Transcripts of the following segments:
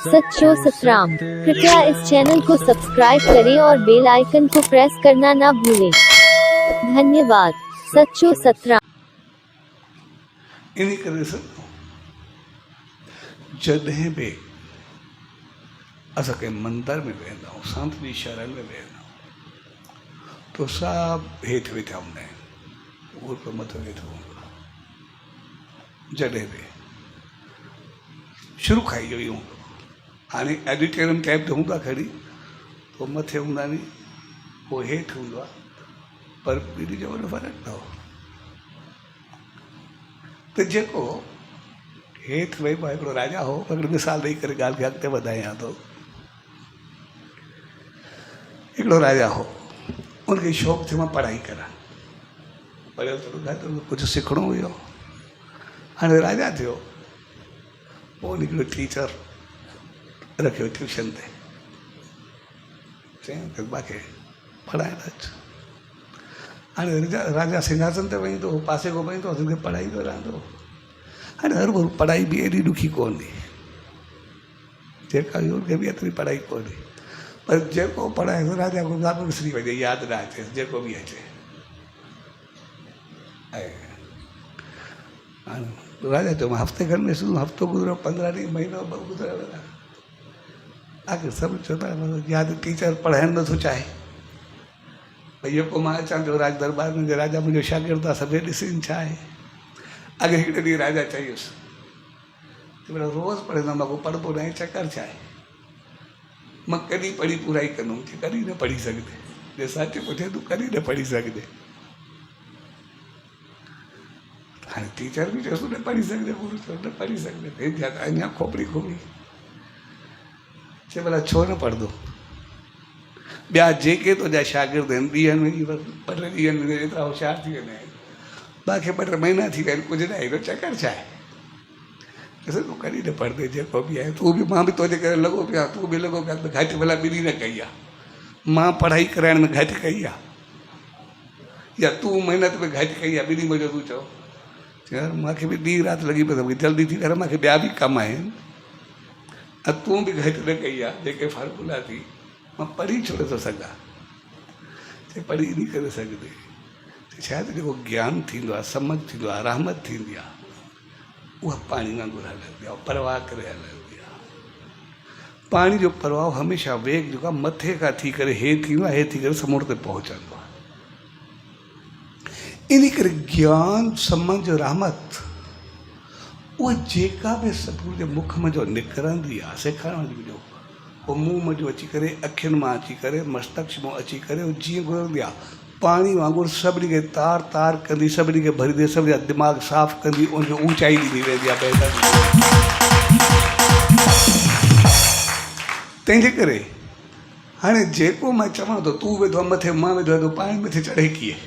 सच्चो सतराम। कृपया इस चैनल को सब्सक्राइब करें और बेल आइकन को प्रेस करना ना भूलें। धन्यवाद। सच्चो सतराम। इन करे जॾहिं बि असां कंहिं मंदर में वेंदा आहियूं, संत जी शरण में वेंदा आहियूं, तो सभु हेठि वेठा हूंदा आहिनि, उहो त मथो वेठो हूंदो आहे। जॾहिं बि शुरू खां इहो ई हूंदो। हाणे एडिटोरियम टाइप जो हूंदो आहे खड़ी, पोइ मथे हूंदा नी, पोइ हेठि हूंदो आहे, पर पीढ़ी जो वॾो फ़र्क़ु अथव। त जेको हेठि वेही पियो, हिकिड़ो राजा हो, हिकिड़ी मिसाल ॾेई करे ॻाल्हि खे अॻिते वधायां थो। हिकिड़ो राजा हो, उनखे शौक़ु थियो मां पढ़ाई करां, पढ़ियो थोरो कुझु सिखणो हुयो। हाणे राजा थियो, पोइ हिकिड़ो टीचर रखियो ट्यूशन ते, चयईं मूंखे पढ़ाइण अच। हाणे राजा सिंघासन ते वेही थो, पासे को वेही थो, हुनखे पढ़ाईंदो रहंदो। हाणे हर को पढ़ाई बि एॾी ॾुखी कोन्हे, जेका हुनखे बि एतिरी पढ़ाई कोन्हे, पर जेको पढ़ाए थो राजा को नालो विसरी वञे, यादि न अचेसि, जेको बि अचे। ऐं हाणे राजा चयो मां हफ़्ते खनि में शुरू, हफ़्तो गुज़रियो, 15 ॾींहं, महीनो ॿ गुज़रियो, आख़िर सभु चयो था यादि टीचर पढ़ाइणु नथो चाहे। भई जेको मां अचां पियो राज दरबार में, राजा मुंहिंजो शागिर्दु आहे, सभु ॾिसनि छा आहे। अॻे हिकिड़े ॾींहुं राजा चयुसि कि भला रोज़ु पढ़ंदो, मां को पढ़ंदो न आहे, चकर छा आहे, मां कॾहिं पढ़ी पूराई कंदुमि, कि कॾहिं न पढ़ी सघंदे, जे सच पुछे तूं कॾहिं न पढ़ी सघंदे। हाणे टीचर बि चयोसि न पढ़ी सघंदे, पूरो चयो न पढ़ी सघंदे, अञा खोपड़ी खोपड़ी चए भला छो न पढ़ंदो। ॿिया जेके तुंहिंजा शागिर्द आहिनि, ॾींहंनि में ॿ टे ॾींहंनि में एतिरा होशियार थी वेंदा आहिनि, बाक़ी ॿ टे महीना थी विया आहिनि, कुझु न आहे, एॾो चकर छा आहे। ॾिस तूं कॾहिं न पढ़ंदे, जेको बि आहे, तूं बि, मां बि तुंहिंजे करे लॻो पियो आहे, तूं बि लॻो पिया, घटि भला ॿिनी न कई आहे, मां पढ़ाई कराइण में घटि कई आहे, या तूं महिनत में घटि कई आहे, ॿिनी मज़ो तूं चओ। यार मूंखे बि ॾींहुं राति लॻी पियो आहे, जल्दी थी करे मूंखे ॿिया बि कम आहिनि, ऐं तूं बि घटि न कई आहे, जेके फार्मूला थी, मां पढ़ी छो नथो सघां। चए पढ़ी नहीं करे सघंदे, शायदि जेको ज्ञान थींदो आहे, सम्झ थींदो आहे, रहमत थींदी आहे, उहा पाणी वांगुरु हलंदी आहे, परवाह करे हलंदी आहे। पाणी जो प्रवाह हमेशह वेग जेको आहे मथे खां थी करे हेठि थींदो आहे, हेठि थी करे समुंड ते पहुचंदो आहे। इन करे ज्ञान, सम्झ, रहमत उहा जेका बि सतगुरु जे मुख में जो निकिरंदी आहे, सेखारण जो, पोइ मुंहुं में जो अची करे, अखियुनि मां अची करे, मस्तक मां अची करे, उहो जीअं गुज़रंदी आहे, पाणी वांगुरु सभिनी खे तार तार कंदी, सभिनी खे भरींदी, सभिनी जा दिमाग़ साफ़ु कंदी, उनखे ऊचाई ॾींदी वेंदी आहे बहितर। तंहिंजे करे हाणे जेको मां चवां थो, तूं वेठो मथे, मां वेठो आहे, पाणी मथे चढ़े कीअं।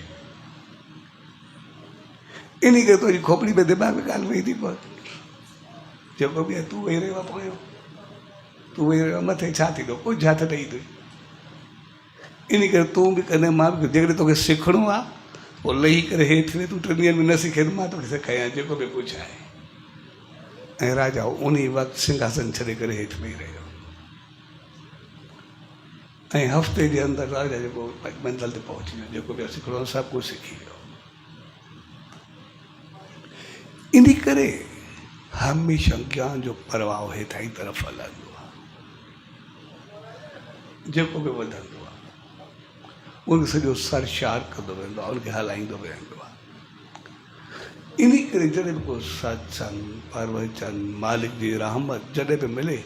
इन करे तुंहिंजी खोपड़ी में दिमाग़ में ॻाल्हि वेही थी पए, जेको बि आहे तूं वेही रहियो आहे पोयो, तूं वेही रहियो मथे, छा थींदो, कुझु हथ ॾेई थो। इन करे तूं बि कंदे, मां बि, जेकॾहिं तोखे सिखणो आहे, पोइ लही करे हेठि वे, तूं 3 ॾींहंनि में न सिखे, मां तोखे सेखारियां जेको बि कुझु आहे। ऐं राजा उन वक़्तु सिंघासन छॾे करे हेठि वेही रहियो, ऐं हफ़्ते जे अंदरि राजा जेको मंज़िल ते पहुची वियो, जेको बि सिखणो आहे सभु कुझु सिखी वियो। इन करे हमेशह ज्ञान जो प्रवाह हेठां ई तरफ़ हलंदो आहे, जेको बि वधंदो आहे उनखे सॼो सरशार कंदो वेंदो आहे, उनखे हलाईंदो वेंदो आहे। इन करे जॾहिं बि को सत्संग, प्रवचन, मालिक जी रहमत जॾहिं बि मिले,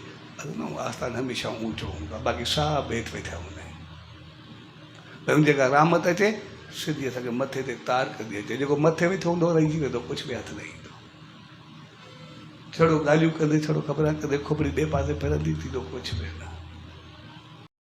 आस्थान हमेशह ऊंचो हूंदो आहे, बाक़ी सभु हेठि वेठा हूंदा आहिनि। पर जेका रहमत अचे, सिधी असांखे मथे ते तार कंदी अचे, जेको मथे वेठो हूंदो रहिजी वेंदो, कुझु बि हथ न ईंदो। छड़ो ॻाल्हियूं कंदे, छड़ो ख़बरां कंदे, खोपड़ी ॿिए पासे फिरंदी, थींदो कुझु बि न।